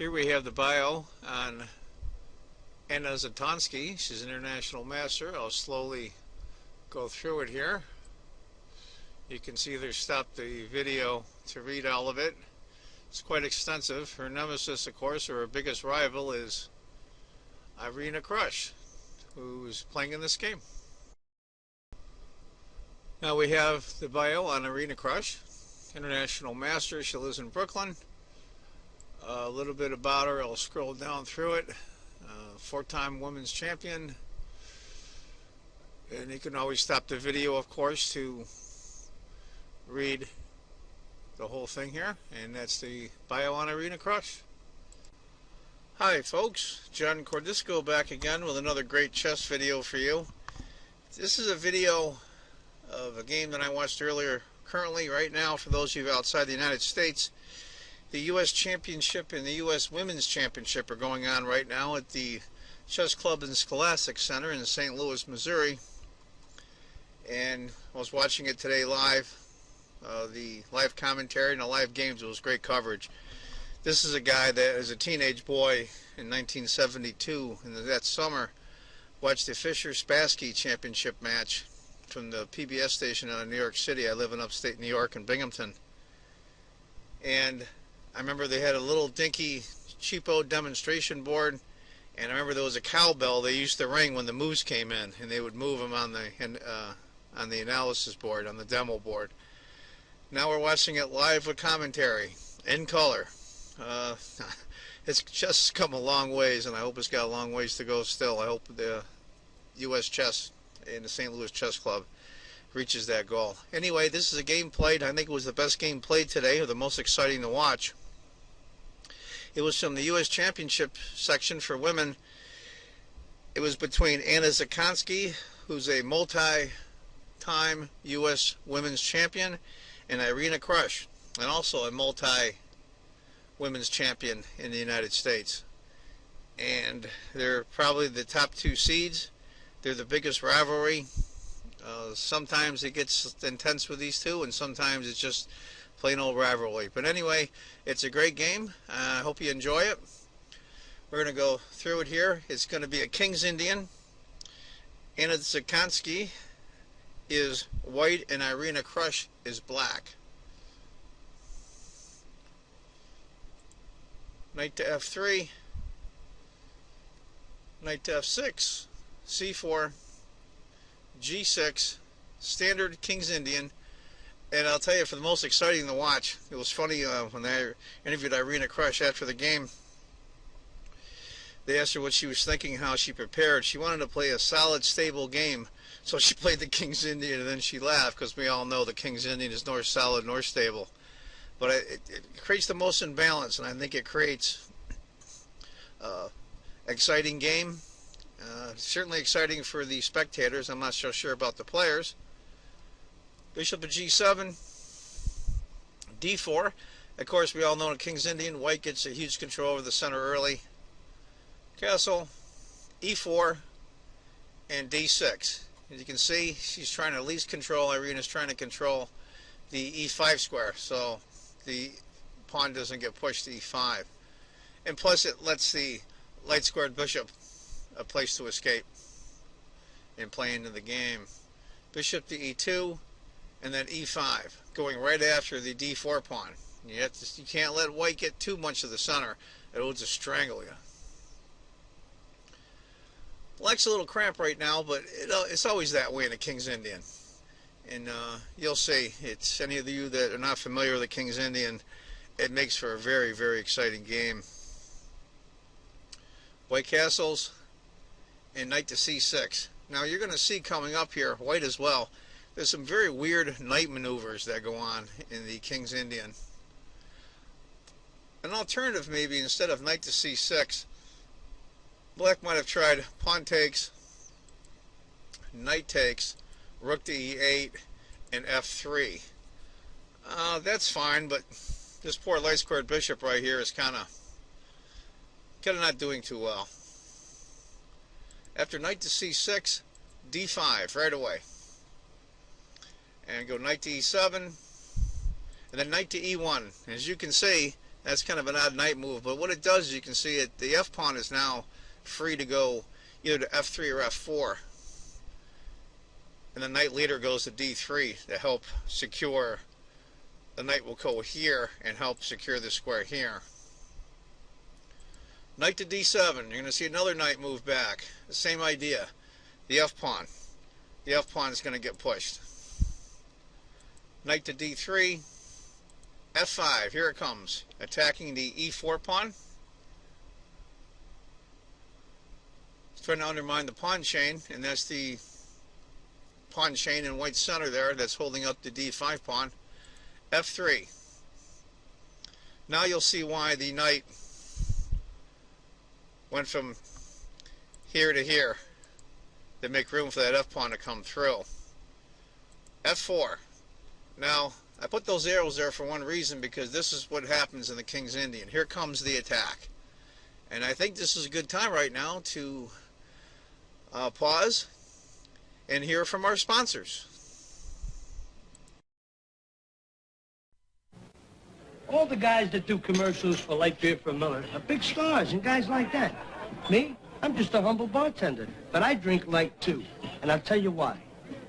Here we have the bio on Katonskih. She's an international master. I'll slowly go through it here. You can see there's stopped the video to read all of it. It's quite extensive. Her nemesis, of course, or her biggest rival is Krush, who's playing in this game. Now we have the bio on Krush, international master. She lives in Brooklyn. A little bit about her, I'll scroll down through it. Four-time women's champion. And you can always stop the video, of course, to read the whole thing here. And that's the bio on Krush. Hi folks, John Cordisco back again with another great chess video for you. This is a video of a game that I watched earlier. Currently, right now, for those of you outside the United States, the U.S. Championship and the U.S. Women's Championship are going on right now at the Chess Club and Scholastic Center in St. Louis, Missouri. And I was watching it today live, the live commentary and the live games. It was great coverage. This is a guy that, as a teenage boy in 1972, in that summer, watched the Fisher-Spassky Championship match from the PBS station out of New York City. I live in upstate New York in Binghamton. And I remember they had a little dinky, cheapo demonstration board, and I remember there was a cowbell they used to ring when the moves came in, and they would move them on the analysis board, on the demo board. Now we're watching it live with commentary, in color. It's just come a long ways, and I hope it's got a long ways to go still. I hope the U.S. Chess and the St. Louis Chess Club reaches that goal. Anyway, this is a game played. I think it was the best game played today, or the most exciting to watch. It was from the U.S. Championship section for women. It was between Katonskih, who's a multi-time U.S. Women's Champion, and Krush, and also a multi-women's champion in the United States. And they're probably the top two seeds. They're the biggest rivalry. Sometimes it gets intense with these two, and sometimes it's just plain old rivalry. But anyway, it's a great game. I hope you enjoy it. We're going to go through it here. It's going to be a King's Indian. Katonskih is white and Krush is black. Knight to f3, knight to f6, c4, g6, standard King's Indian. And I'll tell you, for the most exciting to watch, it was funny when I interviewed Krush after the game. They asked her what she was thinking, how she prepared. She wanted to play a solid, stable game, so she played the King's Indian, and then she laughed, because we all know the King's Indian is nor solid nor stable. But it creates the most imbalance, and I think it creates exciting game. Certainly exciting for the spectators. I'm not so sure about the players. Bishop of g7, d4. Of course, we all know in King's Indian, white gets a huge control over the center early. Castle, e4, and d6. As you can see, she's trying to at least control, Irina's trying to control the e5 square, so the pawn doesn't get pushed to e5. And plus, it lets the light squared bishop a place to escape and play into the game. Bishop to e2, and then e5, going right after the d4 pawn. You can't let white get too much of the center. It will just strangle you. Black's a little cramped right now, but it's always that way in a King's Indian. And you'll see, it's any of you that are not familiar with the King's Indian, it makes for a very, very exciting game. White castles and knight to c6. Now you're going to see coming up here, white as well, there's some very weird knight maneuvers that go on in the King's Indian. An alternative, maybe, instead of knight to c6, black might have tried pawn takes, knight takes, rook to e8, and f3. That's fine, but this poor light squared bishop right here is kind of not doing too well. After knight to c6, d5 right away. And go knight to e7, and then knight to e1. As you can see, That's kind of an odd knight move, but what it does is you can see it. The f pawn is now free to go either to f3 or f4, and the knight leader goes to d3 to help secure. The knight will go here and help secure the square here. Knight to d7. You're going to see another knight move back. The same idea. The f pawn. The f pawn is going to get pushed. Knight to d3. f5. Here it comes. Attacking the e4 pawn. It's trying to undermine the pawn chain, and that's the pawn chain in white center there that's holding up the d5 pawn. f3. Now you'll see why the knight went from here to here to make room for that f pawn to come through. f4. Now I put those arrows there for one reason, because this is what happens in the King's Indian. Here comes the attack, and I think this is a good time right now to pause and hear from our sponsors. All the guys that do commercials for light beer from Miller are big stars and guys like that. Me, I'm just a humble bartender, but I drink light too. And I'll tell you why.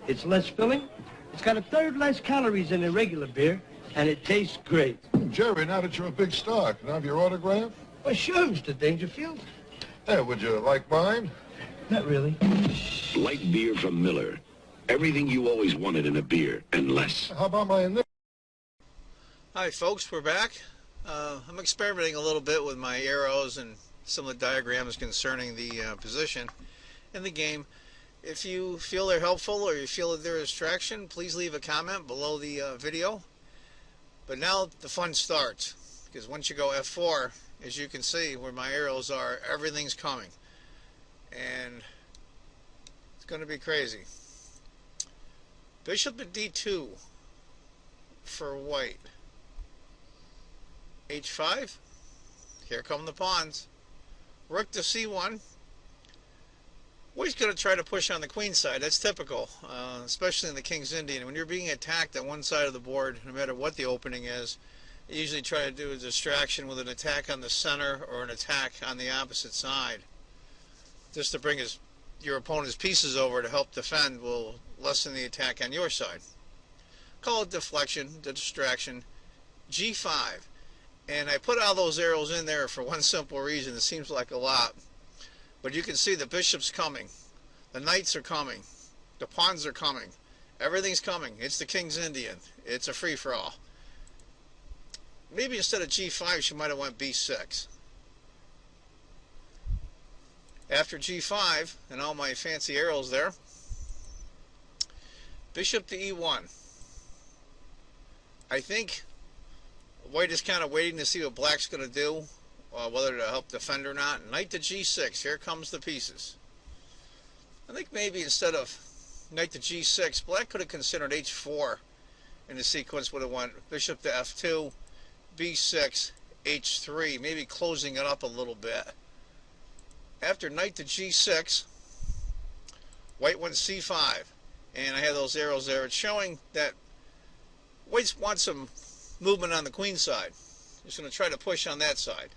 It's less filling, it's got a third less calories than a regular beer, and it tastes great. Jerry, now that you're a big star, can I have your autograph? Well, sure, Mr. Dangerfield. Hey, would you like mine? Not really. Light beer from Miller. Everything you always wanted in a beer, and less. How about my initials? Hi folks, we're back. I'm experimenting a little bit with my arrows and some of the diagrams concerning the position in the game. If you feel they're helpful or you feel that they're a distraction, please leave a comment below the video. But now the fun starts, because once you go f4, as you can see where my arrows are, everything's coming, and it's going to be crazy. Bishop at d2 for white. h5. Here come the pawns. Rook to c1. White's going to try to push on the queen side. That's typical, especially in the King's Indian. When you're being attacked at one side of the board, no matter what the opening is, you usually try to do a distraction with an attack on the center or an attack on the opposite side. Just to bring your opponent's pieces over to help defend will lessen the attack on your side. Call it deflection, the distraction. g5. And I put all those arrows in there for one simple reason. It seems like a lot, but you can see the bishop's coming, the knights are coming, the pawns are coming, everything's coming. It's the King's Indian. It's a free-for-all. Maybe instead of g5 she might have went b6. After g5 and all my fancy arrows there, bishop to e1. I think white is kind of waiting to see what black's going to do, whether to help defend or not. Knight to g6. Here comes the pieces. I think maybe instead of knight to g6, black could have considered h4, and the sequence would have went bishop to f2, b6, h3, maybe closing it up a little bit. After knight to g6, white went c5, and I have those arrows there. It's showing that white wants some movement on the queen side. Just going to try to push on that side,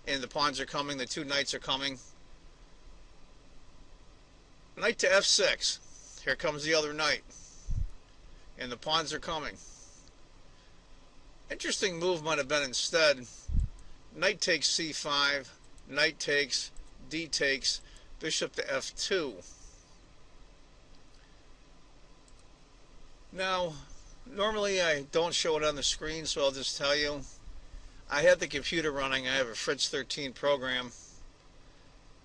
and the pawns are coming, the two knights are coming. Knight to f6. Here comes the other knight, and the pawns are coming. Interesting move might have been instead knight takes c5, knight takes, d takes, bishop to f2. Now normally I don't show it on the screen, so I'll just tell you. I have the computer running. I have a Fritz 13 program,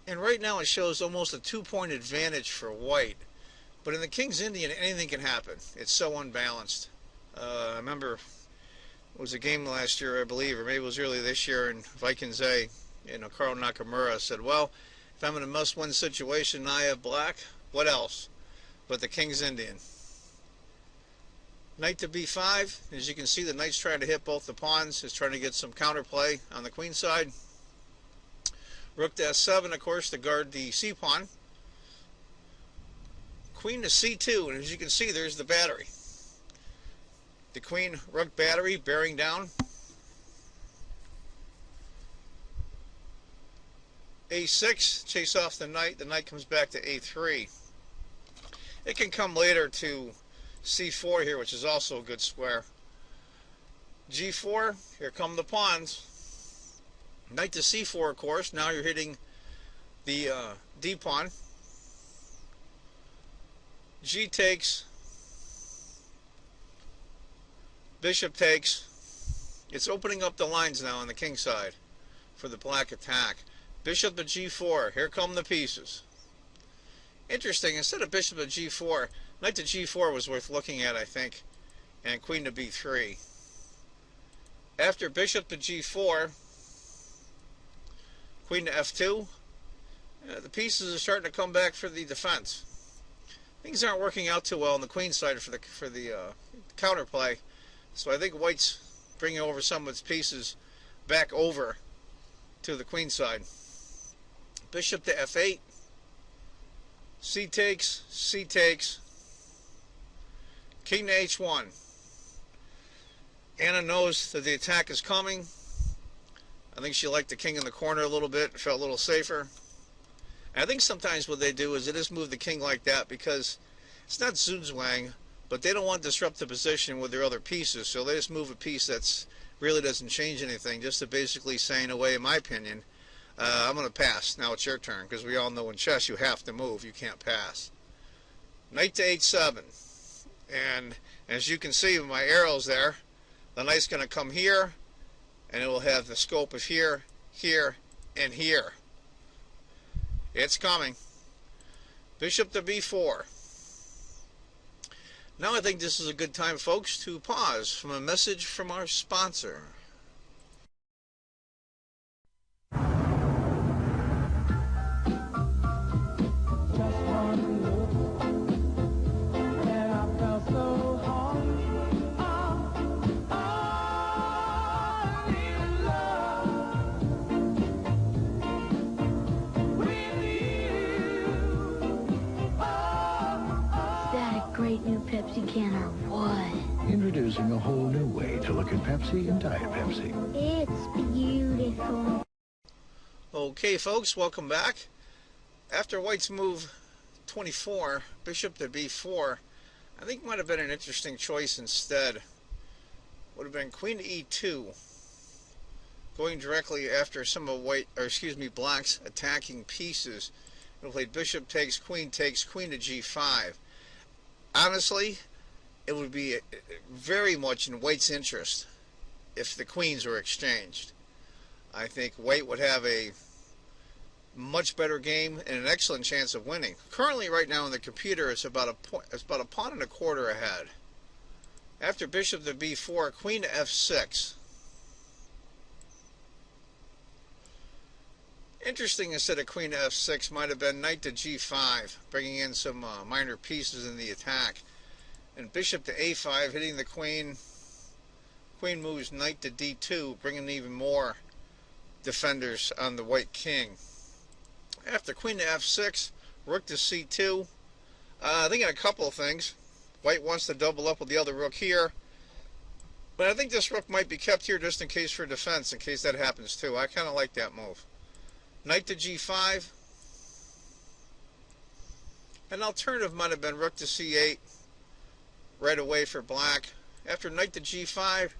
and right now it shows almost a 2-point advantage for white. But in the King's Indian, anything can happen. It's so unbalanced. I remember it was a game last year, I believe, or maybe it was early this year, in Vikings A, Carl Nakamura said, well, if I'm in a must-win situation and I have black, what else but the King's Indian? Knight to b5. As you can see, the knight's trying to hit both the pawns. He's trying to get some counterplay on the queen side. Rook to s7, of course, to guard the c-pawn. Queen to c2, and as you can see, there's the battery. The queen rook battery bearing down. A6, chase off the knight. The knight comes back to A3. It can come later to C4 here, which is also a good square. G4, here come the pawns. Knight to C4, of course. Now you're hitting the D pawn. G takes. Bishop takes. It's opening up the lines now on the king side for the black attack. Bishop to G4. Here come the pieces. Interesting, instead of bishop to G4, knight to G4 was worth looking at, I think, and queen to B3. After bishop to G4, queen to F2, the pieces are starting to come back for the defense. Things aren't working out too well on the queen side for the counterplay, so I think white's bringing over some of its pieces back over to the queen side. Bishop to F8, C takes, C takes, king to H1. Anna knows that the attack is coming. I think she liked the king in the corner a little bit, felt a little safer. And I think sometimes what they do is they just move the king like that because it's not Zugzwang, but they don't want to disrupt the position with their other pieces, so they just move a piece that's really doesn't change anything, just to basically say, in a way, in my opinion, I'm going to pass. Now it's your turn, because we all know in chess you have to move. You can't pass. Knight to H7. And as you can see with my arrows there, the knight's going to come here, and it will have the scope of here, here, and here. It's coming. Bishop to B4. Now I think this is a good time, folks, to pause from a message from our sponsor. Great new Pepsi can or what? Introducing a whole new way to look at Pepsi and Diet Pepsi. It's beautiful. Okay, folks, welcome back. After white's move 24, bishop to B4, I think might have been an interesting choice instead. Would have been queen to E2, going directly after some of black's attacking pieces. It would have played bishop takes, queen to G5. Honestly, it would be very much in white's interest if the queens were exchanged. I think white would have a much better game and an excellent chance of winning. Currently, right now on the computer, it's about a pawn and a quarter ahead. After bishop to B4, queen to F6. Interesting, instead of queen to F6 might have been knight to G5, bringing in some minor pieces in the attack. And bishop to A5, hitting the queen. Queen moves knight to D2, bringing even more defenders on the white king. After queen to F6, rook to C2. Thinking a couple of things. White wants to double up with the other rook here. But I think this rook might be kept here just in case for defense, in case that happens too. I kind of like that move. Knight to G5. An alternative might have been rook to C8 right away for black. After knight to G5,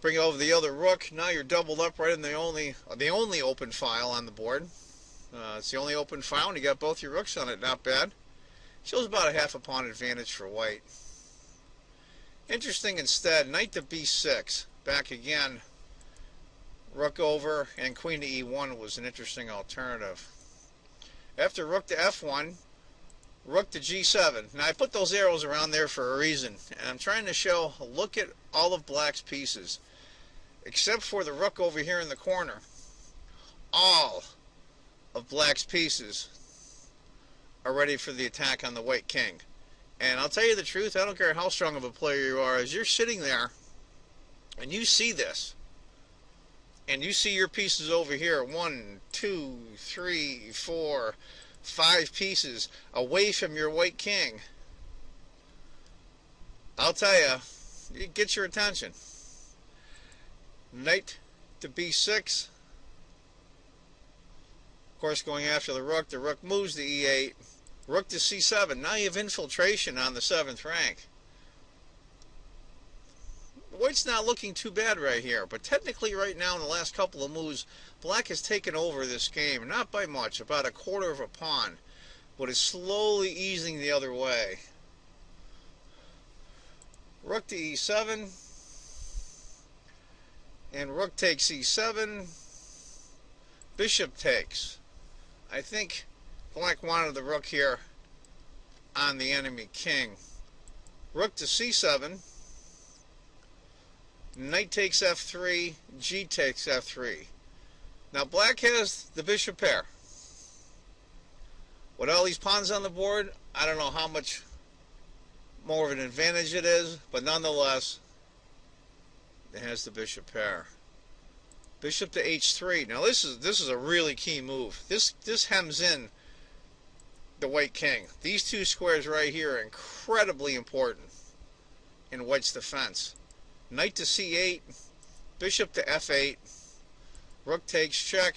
bring over the other rook. Now you're doubled up right in the only open file on the board. It's the only open file, and you got both your rooks on it. Not bad. Shows about a half a pawn advantage for white. Interesting instead, knight to B6. Back again. Rook over and queen to E1 was an interesting alternative. After rook to F1, rook to G7. Now I put those arrows around there for a reason, and I'm trying to show, look at all of black's pieces, except for the rook over here in the corner. All of black's pieces are ready for the attack on the white king. And I'll tell you the truth, I don't care how strong of a player you are, as you're sitting there and you see this, and you see your pieces over here, 1, 2, 3, 4, 5 pieces away from your white king, I'll tell you, it gets your attention. Knight to B6. Of course, going after the rook moves to e8. Rook to c7. Now you have infiltration on the 7th rank. White's not looking too bad right here, but technically right now in the last couple of moves, black has taken over this game, not by much, about a quarter of a pawn, but is slowly easing the other way. Rook to e7, and rook takes e7, bishop takes. I think black wanted the rook here on the enemy king. Rook to c7, knight takes f3, g takes f3. Now black has the bishop pair. With all these pawns on the board, I don't know how much more of an advantage it is, but nonetheless, it has the bishop pair. Bishop to h3. Now this is a really key move. This hems in the white king. These two squares right here are incredibly important in white's defense. Knight to c8, bishop to f8, rook takes, check,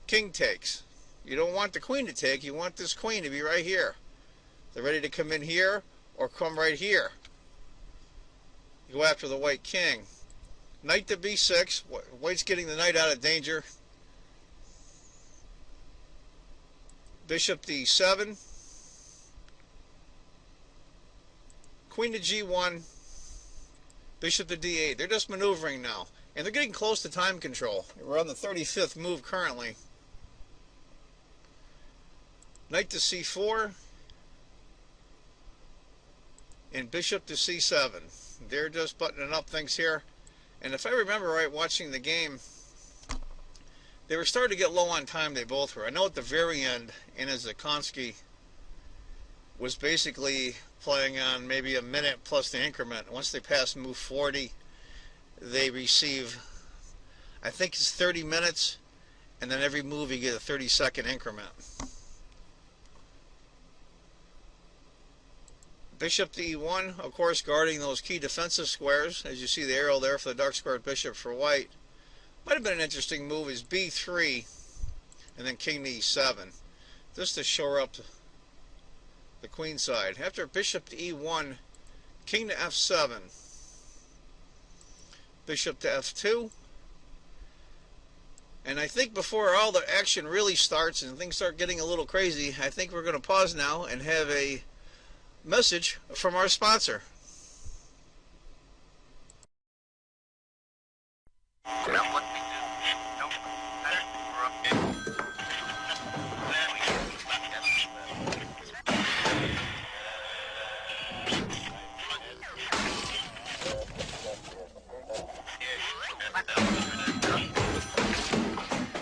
king takes. You don't want the queen to take, you want this queen to be right here. They're ready to come in here or come right here. You go after the white king. Knight to b6, white's getting the knight out of danger. Bishop to e7, queen to g1, bishop to d8. They're just maneuvering now, and they're getting close to time control. We're on the 35th move currently. Knight to c4, and bishop to c7. They're just buttoning up things here. And if I remember right, watching the game, they were starting to get low on time, they both were. I know at the very end, Anna Katonskih was basically playing on maybe a minute plus the increment. Once they pass move 40, they receive, I think it's 30 minutes, and then every move you get a 30-second increment. Bishop to e1, of course, guarding those key defensive squares. As you see the arrow there for the dark squared bishop for white. Might have been an interesting move is b3, and then king to e7, just to shore up the queen side. After bishop to e1, king to f7, bishop to f2, and I think before all the action really starts and things start getting a little crazy, I think we're going to pause now and have a message from our sponsor.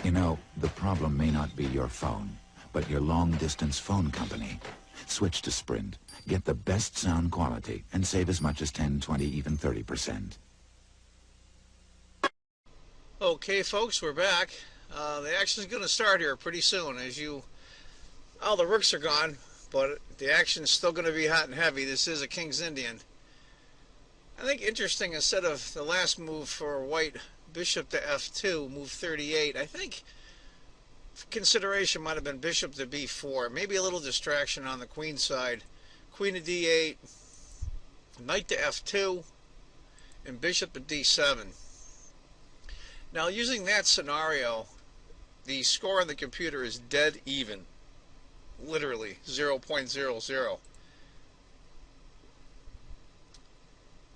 You know, the problem may not be your phone, but your long-distance phone company. Switch to Sprint. Get the best sound quality and save as much as 10, 20, even 30%. Okay, folks, we're back. The action's going to start here pretty soon. All the rooks are gone, but the action's still going to be hot and heavy. This is a King's Indian. I think interesting, instead of the last move for white, bishop to f2, move 38, I think consideration might have been bishop to b4. Maybe a little distraction on the queen side. Queen to d8, knight to f2, and bishop to d7. Now, using that scenario, the score on the computer is dead even. Literally 0.00.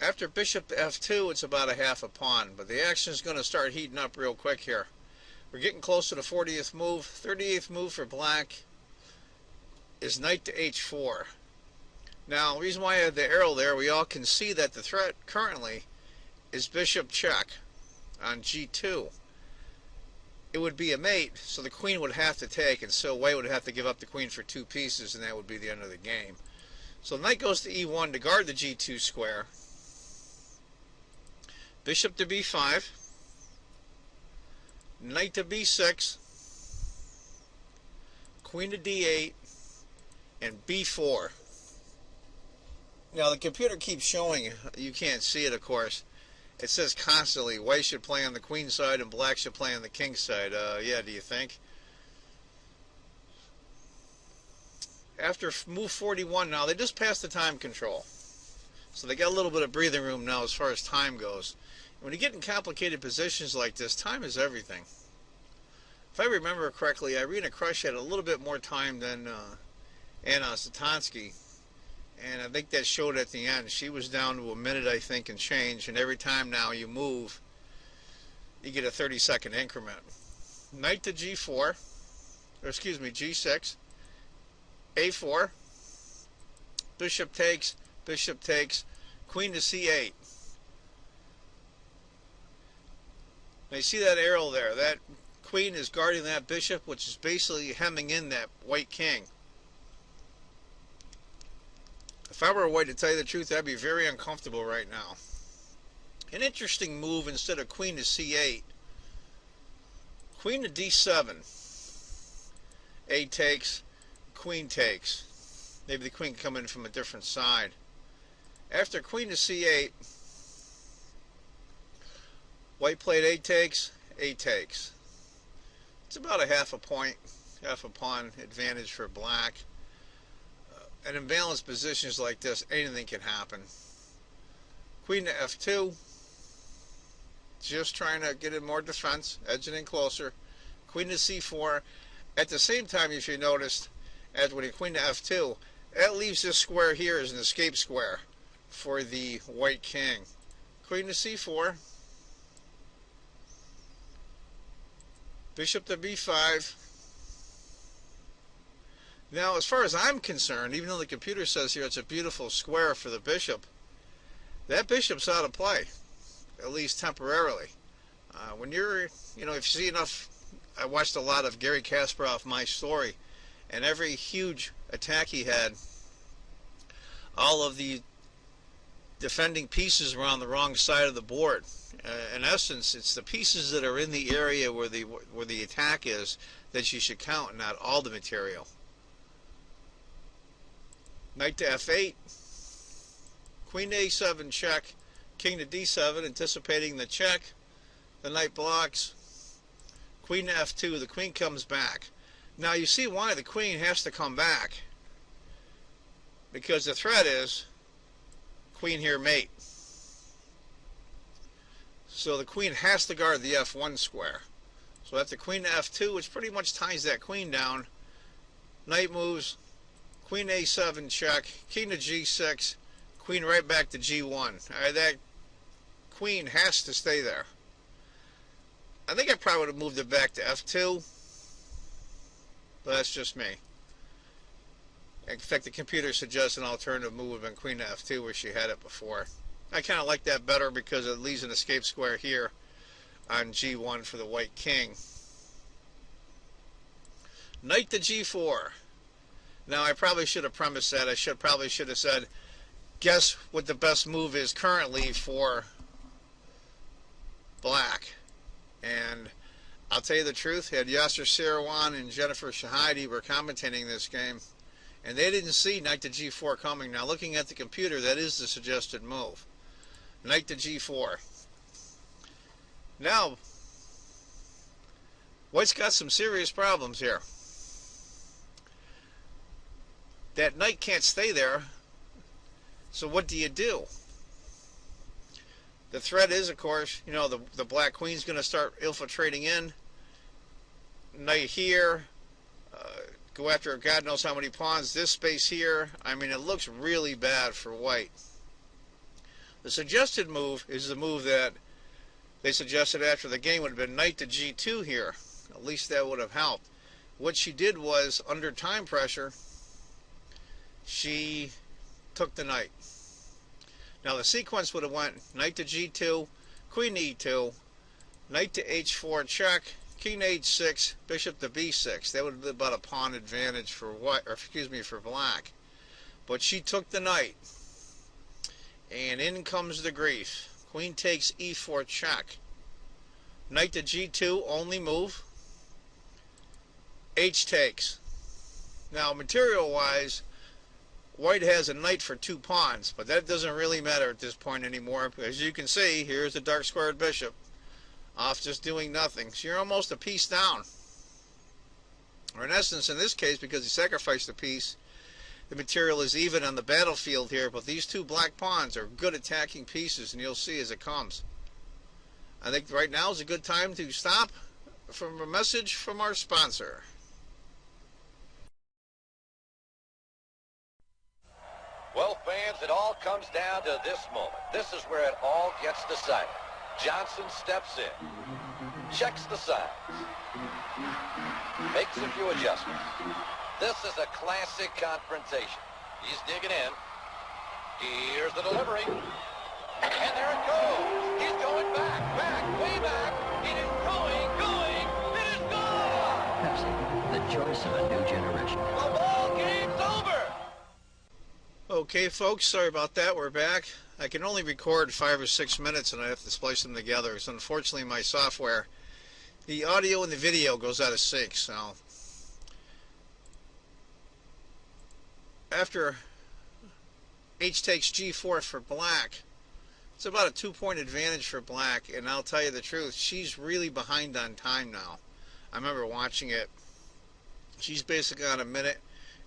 After bishop to f2, it's about a half a pawn, but the action is going to start heating up real quick here. We're getting close to the 40th move. 38th move for black is knight to h4. Now, the reason why I have the arrow there, we all can see that the threat currently is bishop check on g2. It would be a mate, so the queen would have to take, and so white would have to give up the queen for 2 pieces, and that would be the end of the game. So knight goes to e1 to guard the g2 square. Bishop to b5. Knight to b6. Queen to d8. And b4. Now the computer keeps showing, you can't see it of course, it says constantly white should play on the queen side and black should play on the king side. Yeah, do you think? After move 41 now, they just passed the time control. So they got a little bit of breathing room now as far as time goes. When you get in complicated positions like this, time is everything. If I remember correctly, Irina Krush had a little bit more time than Katonskih. And I think that showed at the end. She was down to a minute, I think, and change. And every time now you move, you get a 30-second increment. Knight to G4, or excuse me, G6, A4, bishop takes, queen to C8. Now you see that arrow there. That queen is guarding that bishop, which is basically hemming in that white king. If I were white, to tell you the truth, I'd be very uncomfortable right now. An interesting move, instead of queen to C8, queen to D7. A takes, queen takes. Maybe the queen can come in from a different side. After queen to C8, white played A takes, A takes. It's about a half a point, half a pawn advantage for black. In imbalanced positions like this, anything can happen. Queen to F2, just trying to get in more defense, edging in closer. Queen to C4. At the same time, if you noticed, as when queen to F2, that leaves this square here as an escape square for the white king. Queen to C4. Bishop to B5. Now, as far as I'm concerned, even though the computer says here it's a beautiful square for the bishop, that bishop's out of play, at least temporarily. When you're, if you see enough, I watched a lot of Gary Kasparov, My Story, and every huge attack he had, all of the defending pieces were on the wrong side of the board. In essence, it's the pieces that are in the area where the attack is that you should count, not all the material. Knight to F8, queen to A7 check, king to D7, anticipating the check. The knight blocks. Queen to F2, the queen comes back. Now you see why the queen has to come back. Because the threat is queen here mate. So the queen has to guard the F1 square. So after queen to F2, which pretty much ties that queen down, knight moves, queen A7 check, king to G6, queen right back to G1. That queen has to stay there. I think I probably would have moved it back to F2, but that's just me. In fact, the computer suggests an alternative move in queen to F2 where she had it before. I kind of like that better because it leaves an escape square here on G1 for the white king. Knight to G4. Now, I probably should have premised that. I probably should have said, guess what the best move is currently for black. And I'll tell you the truth, had Yasser Seirawan and Jennifer Shahidi were commentating this game, and they didn't see knight to G4 coming. Now, looking at the computer, that is the suggested move. Knight to G4. Now, white's got some serious problems here. That knight can't stay there, so what do you do? The threat is, of course, the black queen's going to start infiltrating in. Knight here, go after God knows how many pawns. This space here, I mean, it looks really bad for white. The suggested move is the move that they suggested after the game would have been knight to G2 here. At least that would have helped. What she did was, under time pressure, she took the knight. Now the sequence would have went knight to G2, queen to E2, knight to H4 check, king to H6, bishop to B6. That would have been about a pawn advantage for white, or excuse me, for black. But she took the knight, and in comes the grief. Queen takes E4 check. Knight to G2, only move. H takes. Now material-wise, white has a knight for 2 pawns, but that doesn't really matter at this point anymore. As you can see, here's the dark squared bishop off just doing nothing. So you're almost a piece down. Or in essence, in this case, because he sacrificed a piece, the material is even on the battlefield here, but these two black pawns are good attacking pieces, and you'll see as it comes. I think right now is a good time to stop from a message from our sponsor. Well, fans, it all comes down to this moment. This is where it all gets decided. Johnson steps in, checks the signs, makes a few adjustments. This is a classic confrontation. He's digging in. Here's the delivery. And there it goes. He's going back, way back. It is going. It is gone. Pepsi, the choice of a new generation. The ball game's over. Okay, folks, sorry about that. We're back. I can only record 5 or 6 minutes, and I have to splice them together. So unfortunately, my software, the audio and the video goes out of sync. So after H takes G4 for black, it's about a 2-point advantage for black, and I'll tell you the truth, she's really behind on time now. I remember watching it. She's basically on a minute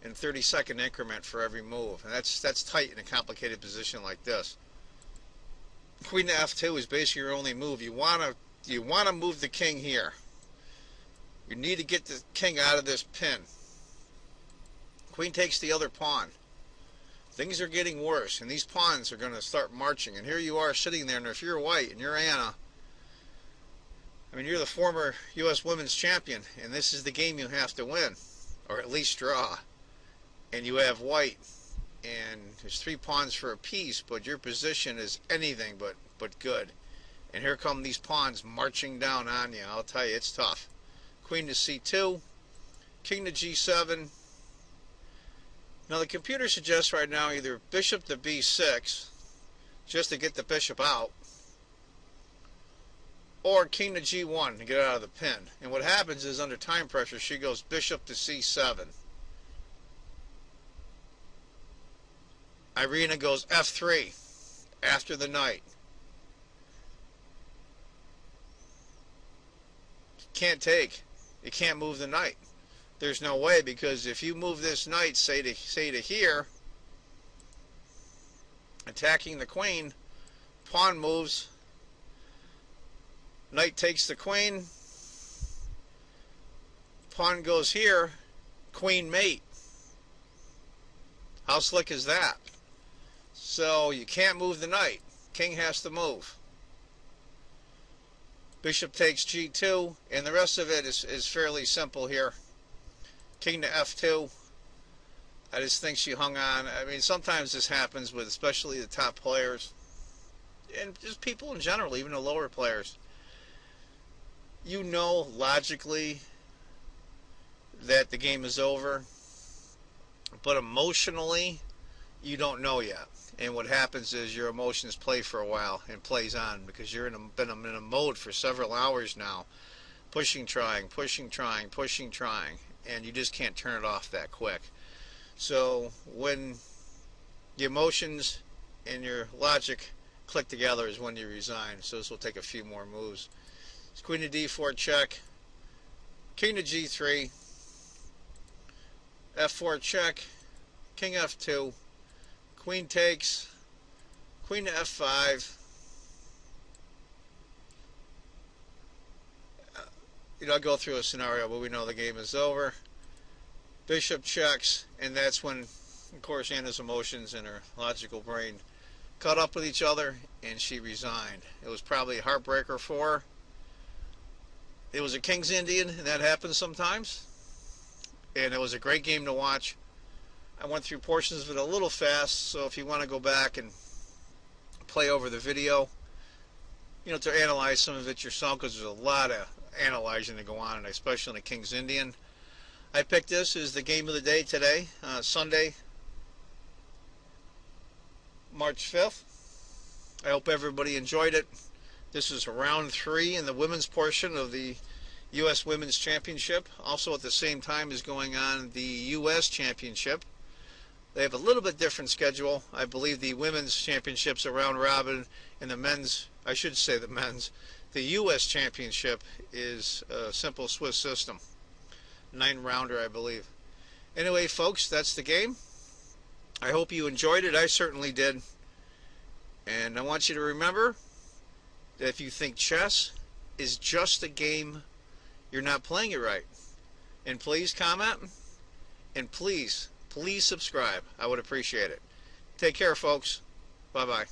and 30-second increment for every move, and that's tight in a complicated position like this. Queen to F2 is basically your only move. You want to move the king here. You need to get the king out of this pin. Queen takes the other pawn. Things are getting worse, and these pawns are going to start marching. And here you are sitting there, and if you're white and you're Anna, I mean, you're the former U.S. Women's Champion, and this is the game you have to win, or at least draw. And you have white, and there's 3 pawns for a piece, but your position is anything but good. And here come these pawns marching down on you. I'll tell you, it's tough. Queen to C2, king to G7. Now the computer suggests right now either bishop to B6, just to get the bishop out, or king to G1 to get out of the pin. And what happens is, under time pressure, she goes bishop to C7. Irina goes F3 after the knight. Can't take. You can't move the knight. There's no way, because if you move this knight, say to here, attacking the queen, pawn moves, knight takes the queen, pawn goes here, queen mate. How slick is that? So you can't move the knight. King has to move. Bishop takes G2, and the rest of it is fairly simple here. King to F2. I just think she hung on. I mean, sometimes this happens with especially the top players, and just people in general, even the lower players. You know logically that the game is over, but emotionally you don't know yet. And what happens is your emotions play for a while and plays on, because you're been in a mode for several hours now, pushing, trying, and you just can't turn it off that quick. So when the emotions and your logic click together is when you resign. So this will take a few more moves. It's queen to D4 check, king to G3, F4 check, king F2, queen takes, queen to F5. I'll go through a scenario, but we know the game is over. Bishop checks, and that's when, of course, Anna's emotions and her logical brain caught up with each other, and she resigned. It was probably a heartbreaker for her. It was a King's Indian, and that happens sometimes. And it was a great game to watch. I went through portions of it a little fast, so if you want to go back and play over the video, to analyze some of it yourself, because there's a lot of analyzing to go on, and especially in the King's Indian. I picked this as the game of the day today, Sunday, March 5th. I hope everybody enjoyed it. This is round 3 in the women's portion of the U.S. Women's Championship. Also at the same time is going on the U.S. Championship. They have a little bit different schedule. I believe the women's championships are round robin, and the men's, I should say the men's, the U.S. Championship is a simple Swiss system. 9-rounder, I believe. Anyway, folks, that's the game. I hope you enjoyed it. I certainly did. And I want you to remember that if you think chess is just a game, you're not playing it right. And please comment, and please subscribe. I would appreciate it. Take care, folks. Bye-bye.